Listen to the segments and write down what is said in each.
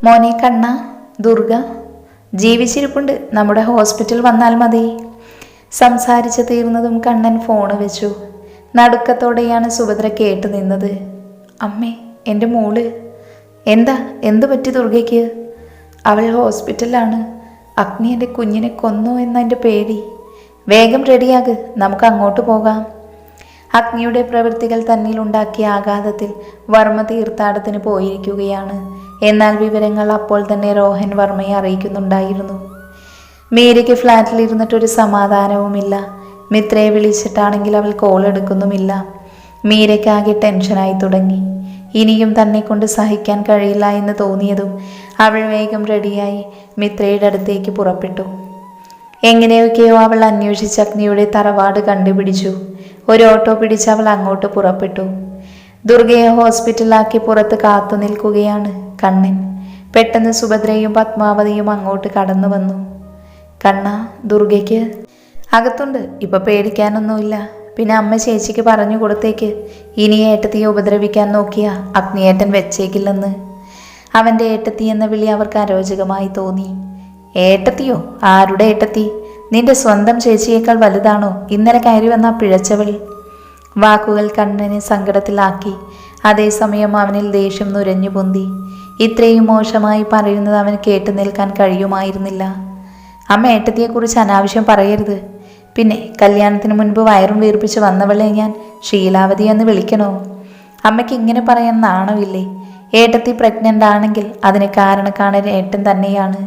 മോനെ കണ്ണ, ദുർഗ ജീവിച്ചിരിപ്പുണ്ട്, നമ്മുടെ ഹോസ്പിറ്റൽ വന്നാൽ മതി. സംസാരിച്ച് തീർന്നതും കണ്ണൻ ഫോണ് വെച്ചു. നടുക്കത്തോടെയാണ് സുഭദ്ര കേട്ടു നിന്നത്. അമ്മേ, എൻ്റെ മോള്. എന്തു പറ്റി ദുർഗയ്ക്ക്? അവൾ ഹോസ്പിറ്റലിലാണ്. അഗ്നി എൻ്റെ കുഞ്ഞിനെ കൊന്നോ എന്നതിൻ്റെ പേടി. വേഗം റെഡിയാക്, നമുക്ക് അങ്ങോട്ട് പോകാം. അഗ്നിയുടെ പ്രവൃത്തികൾ തന്നിൽ ഉണ്ടാക്കിയ ആഘാതത്തിൽ വർമ്മ തീർത്ഥാടനത്തിന് പോയിരിക്കുകയാണ്. എന്നാൽ വിവരങ്ങൾ അപ്പോൾ തന്നെ രോഹൻ വർമ്മയെ അറിയിക്കുന്നുണ്ടായിരുന്നു. മീരയ്ക്ക് ഫ്ലാറ്റിലിരുന്നിട്ടൊരു സമാധാനവുമില്ല. മിത്രയെ വിളിച്ചിട്ടാണെങ്കിൽ അവൾ കോൾ എടുക്കുന്നുമില്ല. മീരയ്ക്കാകെ ടെൻഷനായി തുടങ്ങി. ഇനിയും തന്നെ കൊണ്ട് സഹിക്കാൻ കഴിയില്ല എന്ന് തോന്നിയതും അവൾ വേഗം റെഡിയായി മിത്രയുടെ അടുത്തേക്ക് പുറപ്പെട്ടു. എങ്ങനെയൊക്കെയോ അവൾ അന്വേഷിച്ച് അഗ്നിയുടെ തറവാട് കണ്ടുപിടിച്ചു. ഒരു ഓട്ടോ പിടിച്ച് അവൾ അങ്ങോട്ട് പുറപ്പെട്ടു. ദുർഗയെ ഹോസ്പിറ്റലാക്കി പുറത്ത് കാത്തു നിൽക്കുകയാണ് കണ്ണൻ. പെട്ടെന്ന് സുഭദ്രയും പത്മാവതിയും അങ്ങോട്ട് കടന്നു വന്നു. കണ്ണ, ദുർഗയ്ക്ക് അകത്തുണ്ട്, ഇപ്പൊ പേടിക്കാനൊന്നുമില്ല. പിന്നെ അമ്മ ചേച്ചിക്ക് പറഞ്ഞു കൊടുത്തേക്ക്, ഇനി ഏട്ടത്തിയെ ഉപദ്രവിക്കാൻ നോക്കിയ അഗ്നിയേട്ടൻ വെച്ചേക്കില്ലെന്ന്. അവൻ്റെ ഏട്ടത്തി എന്ന വിളി അവർക്ക് അരോചകമായി തോന്നി. ഏട്ടത്തിയോ? ആരുടെ ഏട്ടത്തി? നിന്റെ സ്വന്തം ചേച്ചിയേക്കാൾ വലുതാണോ ഇന്നലെ കയറി വന്ന പിഴച്ചവൾ? വാക്കുകൾ കണ്ണനെ സങ്കടത്തിലാക്കി. അതേസമയം അവനിൽ ദേഷ്യം നുരഞ്ഞു പൊന്തി. ഇത്രയും മോശമായി പറയുന്നത് അവന് കേട്ടു നിൽക്കാൻ കഴിയുമായിരുന്നില്ല. അമ്മ ഏട്ടത്തിയെക്കുറിച്ച് അനാവശ്യം പറയരുത്. പിന്നെ കല്യാണത്തിന് മുൻപ് വയറും വീർപ്പിച്ച് വന്നവളെ ഞാൻ ശീലാവതി എന്ന് വിളിക്കണോ? അമ്മയ്ക്ക് ഇങ്ങനെ പറയാൻ നാണമില്ലേ? ഏട്ടത്തി പ്രഗ്നൻ്റ് ആണെങ്കിൽ അതിന് കാരണക്കാരൻ ഏട്ടൻ തന്നെയാണ്.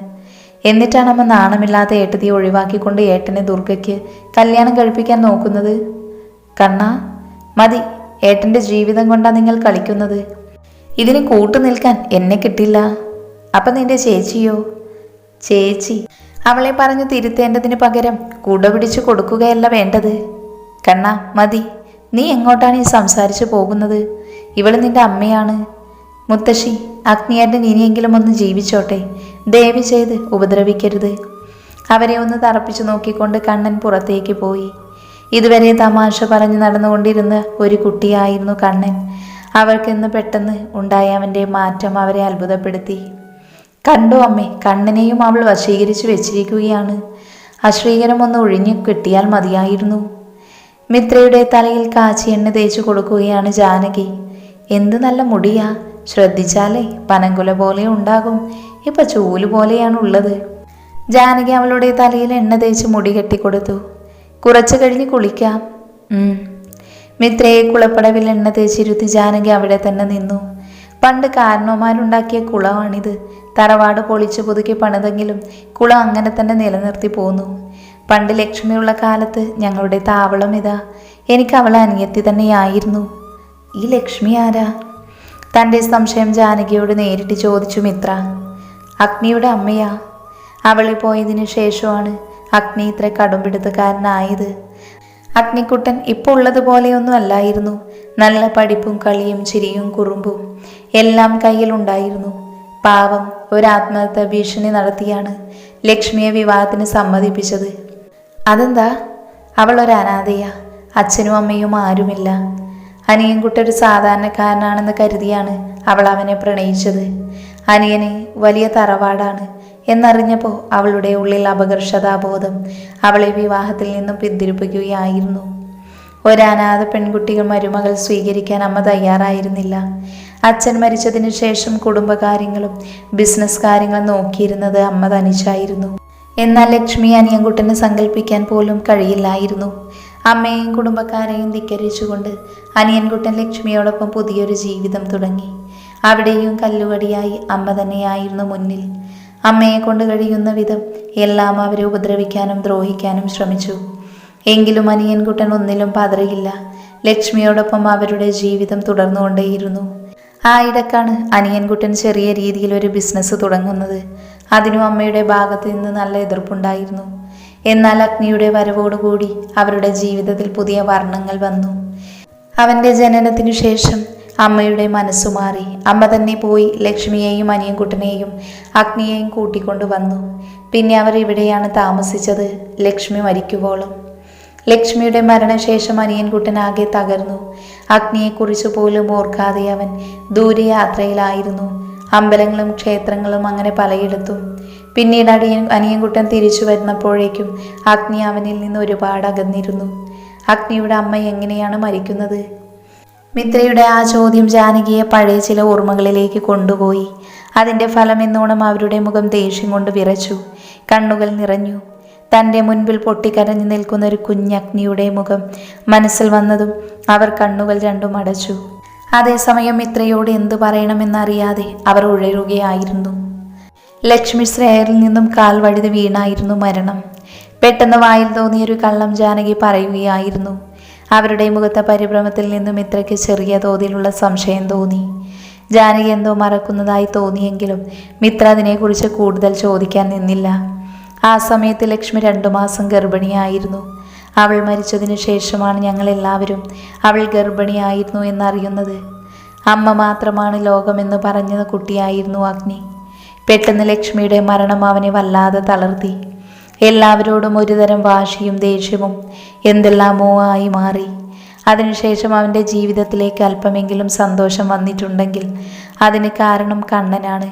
എന്നിട്ടാണ് അമ്മ നാണമില്ലാത്ത ഏട്ടത്തിയെ ഒഴിവാക്കിക്കൊണ്ട് ഏട്ടനെ ദുർഗയ്ക്ക് കല്യാണം കഴിപ്പിക്കാൻ നോക്കുന്നത്. കണ്ണാ, മതി. ഏട്ടൻ്റെ ജീവിതം കൊണ്ടാണ് നിങ്ങൾ കളിക്കുന്നത്. ഇതിന് കൂട്ടു നിൽക്കാൻ എന്നെ കിട്ടില്ല. അപ്പം നിന്റെ ചേച്ചിയോ? ചേച്ചി അവളെ പറഞ്ഞു തിരുത്തേണ്ടതിന് പകരം കുട പിടിച്ചു കൊടുക്കുകയല്ല വേണ്ടത്. കണ്ണാ, മതി. നീ എങ്ങോട്ടാണ് ഈ സംസാരിച്ചു പോകുന്നത്? ഇവള് നിന്റെ അമ്മയാണ്. മുത്തശ്ശി, അഗ്നിയേട്ടൻ ഇനിയെങ്കിലും ഒന്ന് ജീവിച്ചോട്ടെ. ദയവ് ചെയ്ത് ഉപദ്രവിക്കരുത്. അവരെ ഒന്ന് തറപ്പിച്ചു നോക്കിക്കൊണ്ട് കണ്ണൻ പുറത്തേക്ക് പോയി. ഇതുവരെ തമാശ പറഞ്ഞു നടന്നുകൊണ്ടിരുന്ന ഒരു കുട്ടിയായിരുന്നു കണ്ണൻ. അവർക്കിന്ന് പെട്ടെന്ന് ഉണ്ടായ അവൻ്റെ മാറ്റം അവരെ അത്ഭുതപ്പെടുത്തി. കണ്ടോ അമ്മേ, കണ്ണനെയും അവൾ വശീകരിച്ചു വെച്ചിരിക്കുകയാണ്. അശ്രീകരം ഒന്ന് ഒഴിഞ്ഞു കിട്ടിയാൽ മതിയായിരുന്നു. മിത്രയുടെ തലയിൽ കാച്ചി എണ്ണ തേച്ചു കൊടുക്കുകയാണ് ജാനകി. എന്ത് നല്ല മുടിയാ, ശ്രദ്ധിച്ചാലേ പനങ്കുല പോലെ ഉണ്ടാകും. ഇപ്പൊ ചൂല് പോലെയാണ് ഉള്ളത്. ജാനകി അവളുടെ തലയിൽ എണ്ണ തേച്ച് മുടി കെട്ടിക്കൊടുത്തു. കുറച്ചു കഴിഞ്ഞ് കുളിക്കാം. മിത്രയെ കുളപ്പടവിൽ എണ്ണ തേച്ചിരുത്തി ജാനകി അവിടെ തന്നെ നിന്നു. പണ്ട് കാരണവന്മാരുണ്ടാക്കിയ കുളമാണിത്. തറവാട് പൊളിച്ചു പുതുക്കി പണിതെങ്കിലും കുളം അങ്ങനെ തന്നെ നിലനിർത്തി പോന്നു. പണ്ട് ലക്ഷ്മിയുള്ള കാലത്ത് ഞങ്ങളുടെ താവളം ഇതാ. എനിക്ക് അവളെ അനിയത്തി തന്നെയായിരുന്നു. ഈ ലക്ഷ്മി ആരാ? തൻ്റെ സംശയം ജാനകിയോട് നേരിട്ട് ചോദിച്ചു മിത്ര. അഗ്നിയുടെ അമ്മയാ. അവളിൽ പോയതിനു ശേഷമാണ് അഗ്നി ഇത്ര കടുംപിടുത്തക്കാരനായത്. അഗ്നിക്കുട്ടൻ ഇപ്പോൾ ഉള്ളതുപോലെയൊന്നും അല്ലായിരുന്നു. നല്ല പഠിപ്പും കളിയും ചിരിയും കുറുമ്പും എല്ലാം കയ്യിലുണ്ടായിരുന്നു. പാവം, ഒരു ആത്മഹത്യ ഭീഷണി നടത്തിയാണ് ലക്ഷ്മിയെ വിവാഹത്തിന് സമ്മതിപ്പിച്ചത്. അതെന്താ? അവൾ ഒരു അനാഥയാ. അച്ഛനും അമ്മയും ആരുമില്ല. അനിയൻകുട്ടി ഒരു സാധാരണക്കാരനാണെന്ന് കരുതിയാണ് അവൾ അവനെ പ്രണയിച്ചത്. അനിയന് വലിയ തറവാടാണ് എന്നറിഞ്ഞപ്പോൾ അവളുടെ ഉള്ളിൽ അപകർഷതാബോധം അവളെ വിവാഹത്തിൽ നിന്നും പിന്തിരിപ്പിക്കുകയായിരുന്നു. ഒരനാഥ പെൺകുട്ടികൾ മരുമകൾ സ്വീകരിക്കാൻ അമ്മ തയ്യാറായിരുന്നില്ല. അച്ഛൻ മരിച്ചതിന് ശേഷം കുടുംബകാര്യങ്ങളും ബിസിനസ് കാര്യങ്ങളും നോക്കിയിരുന്നത് അമ്മ തനിച്ചായിരുന്നു. എന്നാൽ ലക്ഷ്മി അനിയൻകുട്ടനെ സങ്കല്പിക്കാൻ പോലും കഴിയില്ലായിരുന്നു. അമ്മയെയും കുടുംബക്കാരെയും ധിക്കരിച്ചുകൊണ്ട് അനിയൻകുട്ടൻ ലക്ഷ്മിയോടൊപ്പം പുതിയൊരു ജീവിതം തുടങ്ങി. അവിടെയും കല്ലുകടിയായി അമ്മ തന്നെയായിരുന്നു മുന്നിൽ. അമ്മയെ കൊണ്ട് കഴിയുന്ന വിധം എല്ലാം അവരെ ഉപദ്രവിക്കാനും ദ്രോഹിക്കാനും ശ്രമിച്ചു. എങ്കിലും അനിയൻകുട്ടൻ ഒന്നിലും പതറിയില്ല. ലക്ഷ്മിയോടൊപ്പം അവരുടെ ജീവിതം തുടർന്നുകൊണ്ടേയിരുന്നു. ആയിടക്കാണ് അനിയൻകുട്ടൻ ചെറിയ രീതിയിൽ ഒരു ബിസിനസ് തുടങ്ങുന്നത്. അതിനും അമ്മയുടെ ഭാഗത്ത് നിന്ന് നല്ല എതിർപ്പുണ്ടായിരുന്നു. എന്നാൽ അഗ്നിയുടെ വരവോടുകൂടി അവരുടെ ജീവിതത്തിൽ പുതിയ വർണ്ണങ്ങൾ വന്നു. അവൻ്റെ ജനനത്തിനു ശേഷം അമ്മയുടെ മനസ്സു മാറി. അമ്മ തന്നെ പോയി ലക്ഷ്മിയെയും അനിയൻകുട്ടനെയും അഗ്നിയെയും കൂട്ടിക്കൊണ്ടു വന്നു. പിന്നെ അവർ ഇവിടെയാണ് താമസിച്ചത്, ലക്ഷ്മി മരിക്കുവോളം. ലക്ഷ്മിയുടെ മരണശേഷം അനിയൻകുട്ടൻ ആകെ തകർന്നു. അഗ്നിയെക്കുറിച്ച് പോലും ഓർക്കാതെ അവൻ ദൂരയാത്രയിലായിരുന്നു. അമ്പലങ്ങളും ക്ഷേത്രങ്ങളും അങ്ങനെ പലയിടത്തും. പിന്നീട് അനിയൻകുട്ടൻ തിരിച്ചു വരുന്നപ്പോഴേക്കും അഗ്നി അവനിൽ നിന്ന് ഒരുപാട് അകന്നിരുന്നു. അഗ്നിയുടെ അമ്മ എങ്ങനെയാണ് മരിക്കുന്നത്? മിത്രയുടെ ആ ചോദ്യം ജാനകിയെ പഴയ ചില ഓർമ്മകളിലേക്ക് കൊണ്ടുപോയി. അതിൻ്റെ ഫലം എന്നോണം അവരുടെ മുഖം ദേഷ്യം കൊണ്ട് വിറച്ചു, കണ്ണുകൾ നിറഞ്ഞു. തൻ്റെ മുൻപിൽ പൊട്ടിക്കരഞ്ഞു നിൽക്കുന്ന ഒരു കുഞ്ഞഗ്നിയുടെ മുഖം മനസ്സിൽ വന്നതും അവർ കണ്ണുകൾ രണ്ടും അടച്ചു. അതേസമയം മിത്രയോട് എന്തു പറയണമെന്നറിയാതെ അവർ ഉഴറുകയായിരുന്നു. ലക്ഷ്മി ശ്രേയറിൽ നിന്നും കാൽ വഴുതി വീണായിരുന്നു മരണം. പെട്ടെന്ന് വായിൽ തോന്നിയൊരു കള്ളം ജാനകി പറയുകയായിരുന്നു. അവരുടെ മുഖത്തെ പരിഭ്രമത്തിൽ നിന്നും മിത്രയ്ക്ക് ചെറിയ തോതിലുള്ള സംശയം തോന്നി. ജാനകി എന്തോ മറക്കുന്നതായി തോന്നിയെങ്കിലും മിത്ര അതിനെക്കുറിച്ച് കൂടുതൽ ചോദിക്കാൻ നിന്നില്ല. ആ സമയത്ത് ലക്ഷ്മി 2 മാസം ഗർഭിണിയായിരുന്നു. അവൾ മരിച്ചതിന് ശേഷമാണ് ഞങ്ങളെല്ലാവരും അവൾ ഗർഭിണിയായിരുന്നു എന്നറിയുന്നത്. അമ്മ മാത്രമാണ് ലോകമെന്ന് പറഞ്ഞ കുട്ടിയായിരുന്നു അഗ്നി. പെട്ടെന്ന് ലക്ഷ്മിയുടെ മരണം അവനെ വല്ലാതെ തളർത്തി. എല്ലാവരോടും ഒരുതരം വാശിയും ദേഷ്യവും എന്തെല്ലാമോ ആയി മാറി. അതിനുശേഷം അവൻ്റെ ജീവിതത്തിലേക്ക് അല്പമെങ്കിലും സന്തോഷം വന്നിട്ടുണ്ടെങ്കിൽ അതിന് കാരണം കണ്ണനാണ്.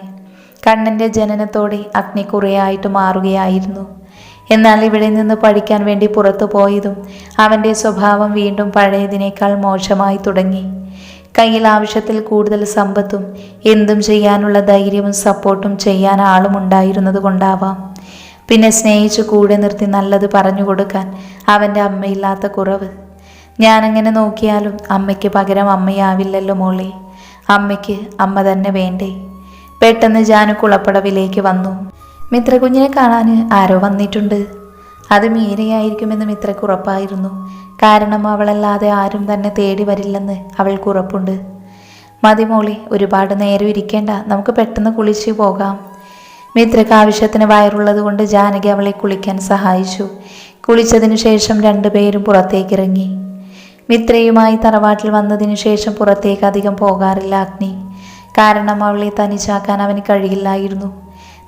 കണ്ണൻ്റെ ജനനത്തോടെ അഗ്നി കുറേയായിട്ട് മാറുകയായിരുന്നു. എന്നാൽ ഇവിടെ നിന്ന് പഠിക്കാൻ വേണ്ടി പുറത്തു പോയതും അവൻ്റെ സ്വഭാവം വീണ്ടും പഴയതിനേക്കാൾ മോശമായി തുടങ്ങി. കയ്യിൽ ആവശ്യത്തിൽ കൂടുതൽ സമ്പത്തും എന്തും ചെയ്യാനുള്ള ധൈര്യവും സപ്പോർട്ടും ചെയ്യാൻ ആളും ഉണ്ടായിരുന്നത് കൊണ്ടാവാം. പിന്നെ സ്നേഹിച്ചു കൂടെ നിർത്തി നല്ലത് പറഞ്ഞു കൊടുക്കാൻ അവൻ്റെ അമ്മയില്ലാത്ത കുറവ്. ഞാനെങ്ങനെ നോക്കിയാലും അമ്മയ്ക്ക് പകരം അമ്മയാവില്ലല്ലോ മോളെ. അമ്മയ്ക്ക് അമ്മ തന്നെ വേണ്ടേ? പെട്ടെന്ന് ജാനു കുളപ്പടവിലേക്ക് വന്നു. മിത്ര കുഞ്ഞിനെ കാണാൻ ആരോ വന്നിട്ടുണ്ട്. അത് മീരയായിരിക്കുമെന്ന് മിത്രയ്ക്ക് ഉറപ്പായിരുന്നു. കാരണം അവളല്ലാതെ ആരും തന്നെ തേടി വരില്ലെന്ന് അവൾക്ക് ഉറപ്പുണ്ട്. മതി മോളെ, ഒരുപാട് നേരം ഇരിക്കേണ്ട, നമുക്ക് പെട്ടെന്ന് കുളിച്ചു പോകാം. മിത്രയ്ക്ക് ആവശ്യത്തിന് വയറുള്ളത് കൊണ്ട് ജാനകി അവളെ കുളിക്കാൻ സഹായിച്ചു. കുളിച്ചതിനു ശേഷം 2 പേരും പുറത്തേക്കിറങ്ങി. മിത്രയുമായി തറവാട്ടിൽ വന്നതിനു ശേഷം പുറത്തേക്ക് അധികം പോകാറില്ല അഗ്നി. കാരണം അവളെ തനിച്ചാക്കാൻ അവന് കഴിയില്ലായിരുന്നു.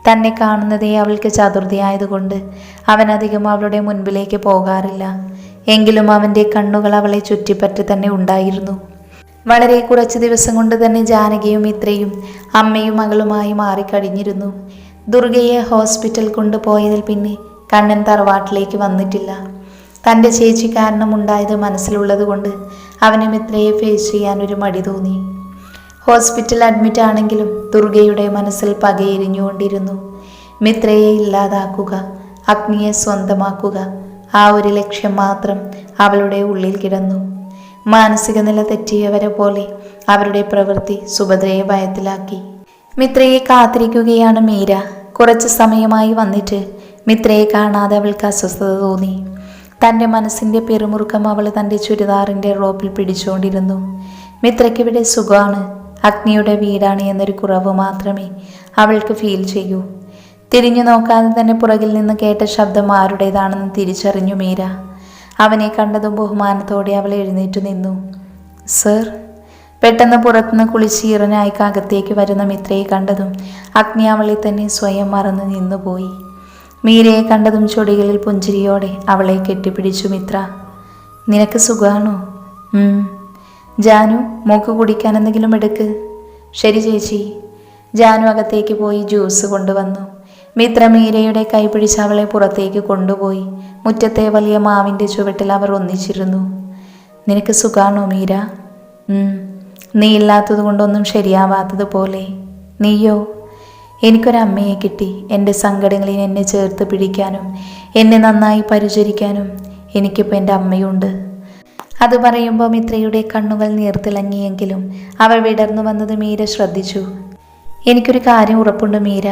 തന്നെ കാണുന്നതേ അവൾക്ക് ചതുർത്ഥിയായതുകൊണ്ട് അവനധികം അവളുടെ മുൻപിലേക്ക് പോകാറില്ല. എങ്കിലും അവൻ്റെ കണ്ണുകൾ അവളെ ചുറ്റിപ്പറ്റി തന്നെ ഉണ്ടായിരുന്നു. വളരെ കുറച്ച് ദിവസം കൊണ്ട് തന്നെ ജാനകിയും മിത്രയും അമ്മയും മകളുമായി മാറിക്കഴിഞ്ഞിരുന്നു. ദുർഗയെ ഹോസ്പിറ്റൽ കൊണ്ടുപോയതിൽ പിന്നെ കണ്ണൻ തറവാട്ടിലേക്ക് വന്നിട്ടില്ല. തൻ്റെ ചേച്ചി കാരണം ഉണ്ടായത് മനസ്സിലുള്ളത് കൊണ്ട് അവന് മിത്രയെ ഫേസ് ചെയ്യാൻ ഒരു മടി തോന്നി. ഹോസ്പിറ്റൽ അഡ്മിറ്റ് ആണെങ്കിലും ദുർഗയുടെ മനസ്സിൽ പകയെരിഞ്ഞുകൊണ്ടിരുന്നു. മിത്രയെ ഇല്ലാതാക്കുക, അഗ്നിയെ സ്വന്തമാക്കുക, ആ ഒരു ലക്ഷ്യം മാത്രം അവളുടെ ഉള്ളിൽ കിടന്നു. മാനസിക നില തെറ്റിയവരെ പോലെ അവരുടെ പ്രവൃത്തി സുഭദ്രയെ ഭയത്തിലാക്കി. മിത്രയെ കാത്തിരിക്കുകയാണ് മീര. കുറച്ച് സമയമായി വന്നിട്ട് മിത്രയെ കാണാതെ അവൾക്ക് അസ്വസ്ഥത തോന്നി. തൻ്റെ മനസ്സിൻ്റെ പെരുമുറുക്കം അവൾ തൻ്റെ ചുരിദാറിൻ്റെ റോപ്പിൽ പിടിച്ചുകൊണ്ടിരുന്നു. മിത്രയ്ക്ക് ഇവിടെ സുഖമാണ്, അഗ്നിയുടെ വീടാണ് എന്നൊരു കുറവ് മാത്രമേ അവൾക്ക് ഫീൽ ചെയ്യൂ. തിരിഞ്ഞു നോക്കാതെ തന്നെ പുറകിൽ നിന്ന് കേട്ട ശബ്ദം ആരുടേതാണെന്ന് തിരിച്ചറിഞ്ഞു മീര. അവനെ കണ്ടതും ബഹുമാനത്തോടെ അവൾ എഴുന്നേറ്റ് നിന്നു. സർ. പെട്ടെന്ന് പുറത്തുനിന്ന് കുളിച്ചീറനായി അകത്തേക്ക് വരുന്ന മിത്രയെ കണ്ടതും അഗ്നി അവളെ തന്നെ സ്വയം മറന്ന് നിന്നുപോയി. മീരയെ കണ്ടതും ചൊടികളിൽ പുഞ്ചിരിയോടെ അവളെ കെട്ടിപ്പിടിച്ചു മിത്ര. നിനക്ക് സുഖമാണോ? ജാനു, മോക്ക് കുടിക്കാൻ എന്തെങ്കിലും എടുക്ക്. ശരി ചേച്ചി. ജാനു അകത്തേക്ക് പോയി ജ്യൂസ് കൊണ്ടുവന്നു. മിത്ര മീരയുടെ കൈ പിടിച്ച് അവളെ പുറത്തേക്ക് കൊണ്ടുപോയി. മുറ്റത്തെ വലിയ മാവിൻ്റെ ചുവട്ടിൽ അവർ ഒന്നിച്ചിരുന്നു. നിനക്ക് സുഖാണോ മീര? നീ ഇല്ലാത്തത് കൊണ്ടൊന്നും ശരിയാവാത്തതുപോലെ. നീയോ? എനിക്കൊരമ്മയെ കിട്ടി. എൻ്റെ സങ്കടങ്ങളിൽ എന്നെ ചേർത്ത് പിടിക്കാനും എന്നെ നന്നായി പരിചരിക്കാനും എനിക്കിപ്പോൾ എൻ്റെ അമ്മയുണ്ട്. അത് പറയുമ്പോൾ മിത്രയുടെ കണ്ണുകൾ നീർത്തിളങ്ങിയെങ്കിലും അവൾ വിടർന്നു വന്നത് മീര ശ്രദ്ധിച്ചു. എനിക്കൊരു കാര്യം ഉറപ്പുണ്ട് മീര.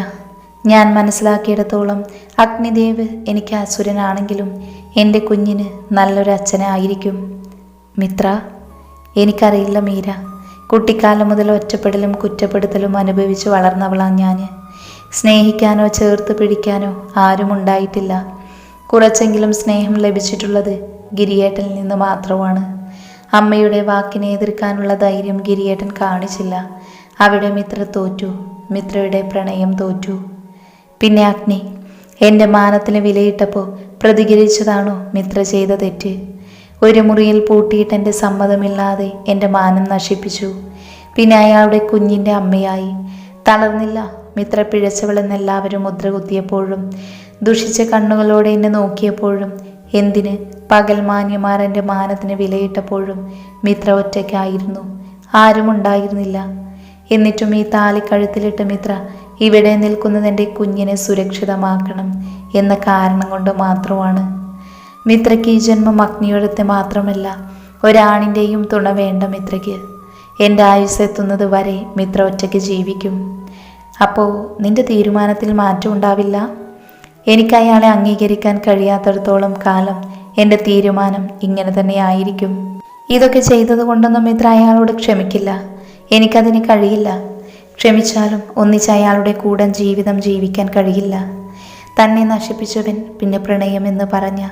ഞാൻ മനസ്സിലാക്കിയിടത്തോളം അഗ്നിദേവ് എനിക്ക് അസുരനാണെങ്കിലും എൻ്റെ കുഞ്ഞിന് നല്ലൊരു അച്ഛനായിരിക്കും. മിത്ര, എനിക്കറിയില്ല മീര. കുട്ടിക്കാലം മുതൽ ഒറ്റപ്പെടലും കുറ്റപ്പെടുത്തലും അനുഭവിച്ച് വളർന്നവളാണ് ഞാൻ. സ്നേഹിക്കാനോ ചേർത്ത് പിടിക്കാനോ ആരും ഉണ്ടായിട്ടില്ല. കുറച്ചെങ്കിലും സ്നേഹം ലഭിച്ചിട്ടുള്ളത് ഗിരിയേട്ടനിൽ നിന്ന് മാത്രമാണ്. അമ്മയുടെ വാക്കിനെ എതിർക്കാനുള്ള ധൈര്യം ഗിരിയേട്ടൻ കാണിച്ചില്ല. അവിടെ മിത്ര തോറ്റു. മിത്രയുടെ പ്രണയം തോറ്റു. പിന്നെ അഗ്നി എൻ്റെ മാനത്തിന് വിലയിട്ടപ്പോൾ പ്രതികരിച്ചതാണോ മിത്ര ചെയ്ത തെറ്റ്? ഒരു മുറിയിൽ പൂട്ടിയിട്ട് എൻ്റെ സമ്മതമില്ലാതെ എൻ്റെ മാനം നശിപ്പിച്ചു. പിന്നെ അയാളുടെ കുഞ്ഞിൻ്റെ അമ്മയായി തളർന്നില്ല. മിത്ര പിഴച്ചവളെന്ന് എല്ലാവരും മുദ്ര കുത്തിയപ്പോഴും ദുഷിച്ച കണ്ണുകളോടെ എന്നെ നോക്കിയപ്പോഴും എന്തിന് പകൽ മാന്യമാർ എൻ്റെ മാനത്തിന് വിലയിട്ടപ്പോഴും മിത്ര ഒറ്റയ്ക്കായിരുന്നു. ആരും ഉണ്ടായിരുന്നില്ല. എന്നിട്ടും ഈ താലി കഴുത്തിലിട്ട് മിത്ര ഇവിടെ നിൽക്കുന്നത് എൻ്റെ കുഞ്ഞിനെ സുരക്ഷിതമാക്കണം എന്ന കാരണം കൊണ്ട് മാത്രമാണ്. മിത്രയ്ക്ക് ഈ ജന്മം അഗ്നിയൊഴുത്തെ മാത്രമല്ല, ഒരാണിൻ്റെയും തുണ വേണ്ട മിത്രയ്ക്ക്. എൻ്റെ ആയുസ് എത്തുന്നത് വരെ മിത്ര ഒറ്റയ്ക്ക് ജീവിക്കും. അപ്പോൾ നിന്റെ തീരുമാനത്തിൽ മാറ്റം ഉണ്ടാവില്ല? എനിക്ക് അയാളെ അംഗീകരിക്കാൻ കഴിയാത്തിടത്തോളം കാലം എൻ്റെ തീരുമാനം ഇങ്ങനെ തന്നെ ആയിരിക്കും. ഇതൊക്കെ ചെയ്തത് കൊണ്ടൊന്നും മിത്ര അയാളോട് ക്ഷമിക്കില്ല. എനിക്കതിന് കഴിയില്ല. ക്ഷമിച്ചാലും ഒന്നിച്ച് അയാളുടെ കൂടെ ജീവിതം ജീവിക്കാൻ കഴിയില്ല. തന്നെ നശിപ്പിച്ചവൻ പിന്നെ പ്രണയമെന്ന് പറഞ്ഞ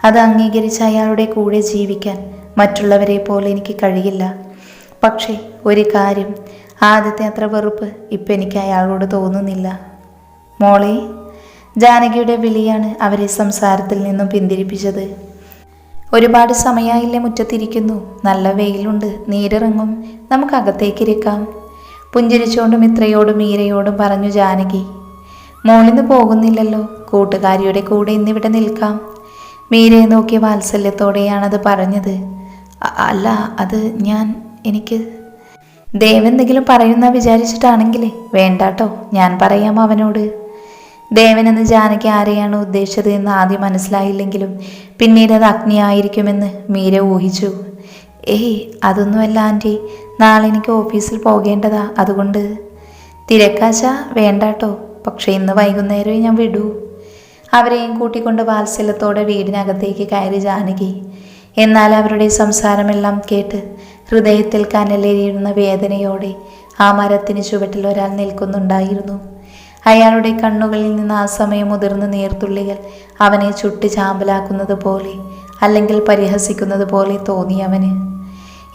അത് അംഗീകരിച്ച് അയാളുടെ കൂടെ ജീവിക്കാൻ മറ്റുള്ളവരെ പോലെ എനിക്ക് കഴിയില്ല. പക്ഷേ ഒരു കാര്യം, ആദ്യത്തെ അത്ര വെറുപ്പ് ഇപ്പം എനിക്ക് അയാളോട് തോന്നുന്നില്ല. മോളെ, ജാനകിയുടെ വിളിയാണ് അവരെ സംസാരത്തിൽ നിന്നും പിന്തിരിപ്പിച്ചത്. ഒരുപാട് സമയമായില്ലേ മുറ്റത്തിരിക്കുന്നു? നല്ല വെയിലുണ്ട്, നീരിറങ്ങും, നമുക്ക് അകത്തേക്കിരിക്കാം. പുഞ്ചിരിച്ചുകൊണ്ട് മിത്രയോടും മീരയോടും പറഞ്ഞു ജാനകി. മോളിന്ന് പോകുന്നില്ലല്ലോ, കൂട്ടുകാരിയുടെ കൂടെ ഇന്നിവിടെ നിൽക്കാം. മീരയെ നോക്കിയ വാത്സല്യത്തോടെയാണത് പറഞ്ഞത്. അല്ല, അത് എനിക്ക് ദേവെന്തെങ്കിലും പറയുന്ന വിചാരിച്ചിട്ടാണെങ്കിലേ വേണ്ടാട്ടോ, ഞാൻ പറയാം അവനോട്. ദേവനെന്ന് ജാനകി ആരെയാണ് ഉദ്ദേശിച്ചത് എന്ന് ആദ്യം മനസ്സിലായില്ലെങ്കിലും പിന്നീട് അത് അഗ്നിയായിരിക്കുമെന്ന് മീര ഊഹിച്ചു. അതൊന്നുമല്ല ആൻറ്റി, നാളെ എനിക്ക് ഓഫീസിൽ പോകേണ്ടതാ, അതുകൊണ്ട്. തിരക്കാച്ച വേണ്ടാട്ടോ, പക്ഷെ ഇന്ന് വൈകുന്നേരമേ ഞാൻ വിടൂ. അവരെയും കൂട്ടിക്കൊണ്ട് വാത്സല്യത്തോടെ വീടിനകത്തേക്ക് കയറി ജാനകി. എന്നാൽ അവരുടെ സംസാരമെല്ലാം കേട്ട് ഹൃദയത്തിൽ കനലേറിയുന്ന വേദനയോടെ ആ മരത്തിന് ചുവട്ടിൽ ഒരാൾ നിൽക്കുന്നുണ്ടായിരുന്നു. അയാളുടെ കണ്ണുകളിൽ നിന്ന് ആ സമയം മുതിർന്ന നീർത്തുള്ളികൾ അവനെ ചുട്ടി ചാമ്പലാക്കുന്നത് പോലെ, അല്ലെങ്കിൽ പരിഹസിക്കുന്നത് പോലെ തോന്നി അവന്.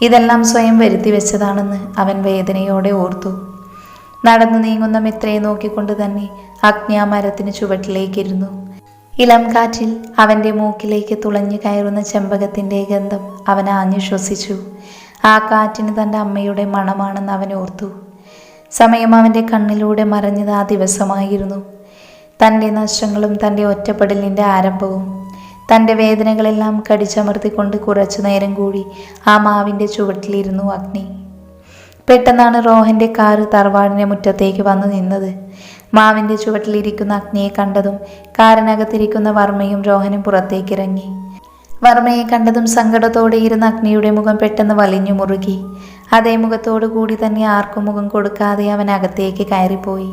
ഇതെല്ലാം സ്വയം വരുത്തി വെച്ചതാണെന്ന് അവൻ വേദനയോടെ ഓർത്തു. നടന്നു നീങ്ങുന്ന മിത്രയെ നോക്കിക്കൊണ്ട് തന്നെ അഗ്നി ആ മരത്തിന് ചുവട്ടിലേക്കിരുന്നു. ഇളം കാറ്റിൽ അവൻ്റെ മൂക്കിലേക്ക് തുളഞ്ഞു കയറുന്ന ചെമ്പകത്തിൻ്റെ ഗന്ധം അവൻ ആഞ്ഞു ശ്വസിച്ചു. ആ കാറ്റിന് തൻ്റെ അമ്മയുടെ മണമാണെന്ന് അവൻ ഓർത്തു. സമയം അവൻ്റെ കണ്ണിലൂടെ മറഞ്ഞത് ആ ദിവസമായിരുന്നു. തൻ്റെ നഷ്ടങ്ങളും തൻ്റെ ഒറ്റപ്പെടലിൻ്റെ ആരംഭവും. തൻ്റെ വേദനകളെല്ലാം കടിച്ചമർത്തിക്കൊണ്ട് കുറച്ചു നേരം കൂടി ആ മാവിൻ്റെ ചുവട്ടിലിരുന്നു അഗ്നി. പെട്ടെന്നാണ് റോഹൻ്റെ കാറ് തറവാടിൻ്റെ മുറ്റത്തേക്ക് വന്നു നിന്നത്. മാവിൻ്റെ ചുവട്ടിലിരിക്കുന്ന അഗ്നിയെ കണ്ടതും കാറിനകത്തിരിക്കുന്ന വർമ്മയും രോഹനും പുറത്തേക്കിറങ്ങി. വർമ്മയെ കണ്ടതും സങ്കടത്തോടെ ഇരുന്ന അഗ്നിയുടെ മുഖം പെട്ടെന്ന് വലിഞ്ഞു മുറുകി. അതേ മുഖത്തോടു കൂടി തന്നെ ആർക്കും മുഖം കൊടുക്കാതെ അവൻ അകത്തേക്ക് കയറിപ്പോയി.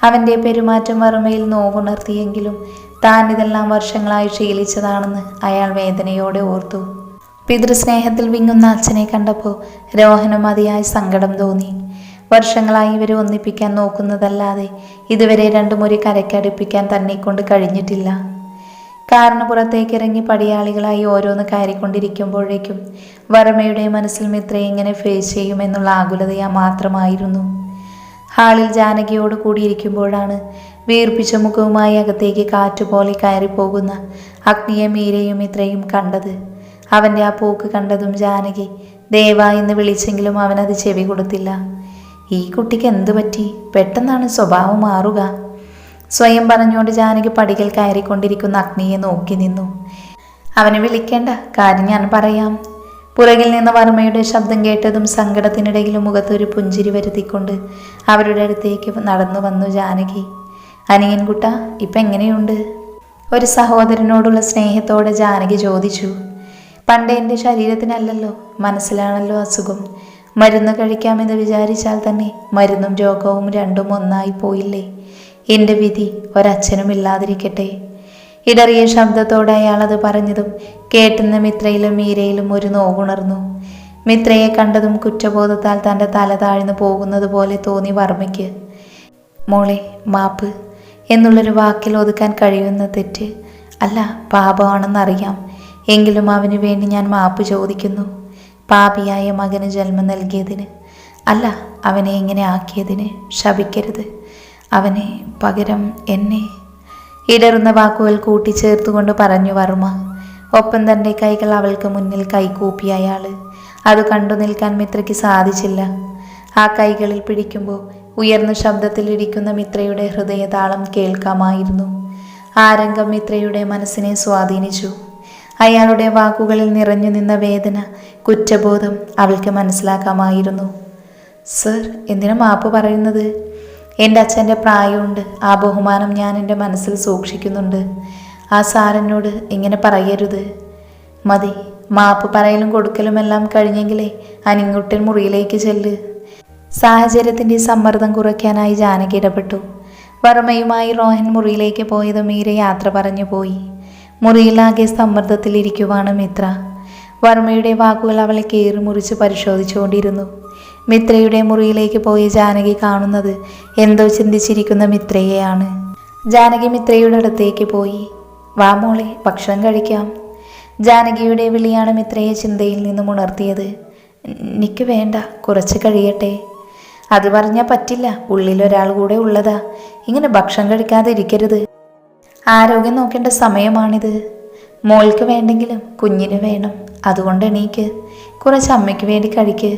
അവൻ്റെ പെരുമാറ്റം വർമ്മയിൽ നോവുണർത്തിയെങ്കിലും താൻ ഇതെല്ലാം വർഷങ്ങളായി ശീലിച്ചതാണെന്ന് അയാൾ വേദനയോടെ ഓർത്തു. പിതൃസ്നേഹത്തിൽ വിങ്ങുന്ന അച്ഛനെ കണ്ടപ്പോൾ രോഹന് മതിയായ സങ്കടം തോന്നി. വർഷങ്ങളായി ഇവരെ ഒന്നിപ്പിക്കാൻ നോക്കുന്നതല്ലാതെ ഇതുവരെ രണ്ടുമുറി കരക്കടുപ്പിക്കാൻ തന്നെ കൊണ്ട് കഴിഞ്ഞിട്ടില്ല. കാറിന് പുറത്തേക്കിറങ്ങി പടിയാളികളായി ഓരോന്ന് കയറിക്കൊണ്ടിരിക്കുമ്പോഴേക്കും വർമ്മയുടെ മനസ്സിൽ മിത്രയെ എങ്ങനെ ഫേസ് ചെയ്യുമെന്നുള്ള ആകുലതയാ മാത്രമായിരുന്നു. ഹാളിൽ ജാനകിയോട് കൂടിയിരിക്കുമ്പോഴാണ് വീർപ്പിച്ച മുഖവുമായി അകത്തേക്ക് കാറ്റുപോലെ കയറിപ്പോകുന്ന അഗ്നിയെ മീരയും മിത്രയും കണ്ടത്. അവൻ്റെ ആ പോക്ക് കണ്ടതും ജാനകി ദേവ എന്ന് വിളിച്ചെങ്കിലും അവനത് ചെവി കൊടുത്തില്ല. ഈ കുട്ടിക്ക് എന്തു പറ്റി? പെട്ടെന്നാണ് സ്വഭാവം മാറുക. സ്വയം പറഞ്ഞുകൊണ്ട് ജാനകി പടികൾ കയറിക്കൊണ്ടിരിക്കുന്ന അഗ്നിയെ നോക്കി നിന്നു. അവനെ വിളിക്കേണ്ട, കാര്യം ഞാൻ പറയാം. പുറകിൽ നിന്ന് വർമ്മയുടെ ശബ്ദം കേട്ടതും സങ്കടത്തിനിടയിലും മുഖത്തൊരു പുഞ്ചിരി വരുത്തിക്കൊണ്ട് അവരുടെ അടുത്തേക്ക് നടന്നു വന്നു ജാനകി. അനിയൻകുട്ട, ഇപ്പം എങ്ങനെയുണ്ട്? ഒരു സഹോദരനോടുള്ള സ്നേഹത്തോടെ ജാനകി ചോദിച്ചു. പണ്ട് എൻ്റെ ശരീരത്തിനല്ലല്ലോ, മനസ്സിലാണല്ലോ അസുഖം. മരുന്ന് കഴിക്കാമെന്ന് വിചാരിച്ചാൽ തന്നെ മരുന്നും രോഗവും രണ്ടും ഒന്നായി പോയില്ലേ. എൻ്റെ വിധി ഒരച്ഛനും ഇല്ലാതിരിക്കട്ടെ. ഇടറിയ ശബ്ദത്തോടെ അയാളത് പറഞ്ഞതും കേട്ടുന്ന മിത്രയിലും മീരയിലും ഒരു നോവുണർന്നു. മിത്രയെ കണ്ടതും കുറ്റബോധത്താൽ തൻ്റെ തല താഴ്ന്നു പോകുന്നത് പോലെ തോന്നി വർമ്മയ്ക്ക്. മോളെ, മാപ്പ് എന്നുള്ളൊരു വാക്കിൽ ഒതുക്കാൻ കഴിയുന്ന തെറ്റ് അല്ല, പാപമാണെന്നറിയാം. എങ്കിലും അവന് വേണ്ടി ഞാൻ മാപ്പ് ചോദിക്കുന്നു. പാപിയായ മകന് ജന്മം നൽകിയതിന്, അല്ല അവനെ ഇങ്ങനെ ആക്കിയതിന് ശപിക്കരുത്. അവനെ പകരം എന്നെ. ഇടറുന്ന വാക്കുകൾ കൂട്ടിച്ചേർത്തുകൊണ്ട് പറഞ്ഞു വർമ്മ. ഒപ്പം തൻ്റെ കൈകൾ അവൾക്ക് മുന്നിൽ കൈകൂപ്പി അയാൾ. അത് കണ്ടു നിൽക്കാൻ മിത്രയ്ക്ക് സാധിച്ചില്ല. ആ കൈകളിൽ പിടിക്കുമ്പോൾ ഉയർന്ന ശബ്ദത്തിലിരിക്കുന്ന മിത്രയുടെ ഹൃദയതാളം കേൾക്കാമായിരുന്നു. ആ രംഗം മിത്രയുടെ മനസ്സിനെ സ്വാധീനിച്ചു. അയാളുടെ വാക്കുകളിൽ നിറഞ്ഞു നിന്ന വേദന, കുറ്റബോധം അവൾക്ക് മനസ്സിലാക്കാമായിരുന്നു. സർ, എന്തിനാ മാപ്പ് പറയുന്നത്? എൻ്റെ അച്ഛൻ്റെ പ്രായമുണ്ട്. ആ ബഹുമാനം ഞാൻ എൻ്റെ മനസ്സിൽ സൂക്ഷിക്കുന്നുണ്ട്. ആ സാറിനോട് ഇങ്ങനെ പറയരുത്. മതി, മാപ്പ് പറയലും കൊടുക്കലുമെല്ലാം കഴിഞ്ഞെങ്കിലേ അനിങ്ങുട്ടൻ മുറിയിലേക്ക് ചെല്ല്. സാഹചര്യത്തിൻ്റെ സമ്മർദ്ദം കുറയ്ക്കാനായി ജാനകി ഇടപെട്ടു. വർമ്മയുമായി റോഹൻ മുറിയിലേക്ക് പോയത് മീര യാത്ര പറഞ്ഞു പോയി. മുറിയിലാകെ സമ്മർദ്ദത്തിലിരിക്കുവാണ് മിത്ര. വർമ്മയുടെ വാക്കുകൾ അവളെ കീറി മുറിച്ച് പരിശോധിച്ചുകൊണ്ടിരുന്നു. മിത്രയുടെ മുറിയിലേക്ക് പോയി ജാനകി കാണുന്നത് എന്തോ ചിന്തിച്ചിരിക്കുന്ന മിത്രയെയാണ്. ജാനകി മിത്രയുടെ അടുത്തേക്ക് പോയി. വാ മോളെ, ഭക്ഷണം കഴിക്കാം. ജാനകിയുടെ വിളിയാണ് മിത്രയെ ചിന്തയിൽ നിന്നും ഉണർത്തിയത്. എനിക്ക് വേണ്ട, കുറച്ച് കഴിയട്ടെ. അത് പറഞ്ഞാൽ പറ്റില്ല, ഉള്ളിലൊരാൾ കൂടെ ഉള്ളതാ. ഇങ്ങനെ ഭക്ഷണം കഴിക്കാതെ ഇരിക്കരുത്. ആരോഗ്യം നോക്കേണ്ട സമയമാണിത്. മോൾക്ക് വേണ്ടെങ്കിലും കുഞ്ഞിന് വേണം. അതുകൊണ്ട് എണീക്ക്, കുറച്ച് അമ്മയ്ക്ക് വേണ്ടി കഴിക്ക്.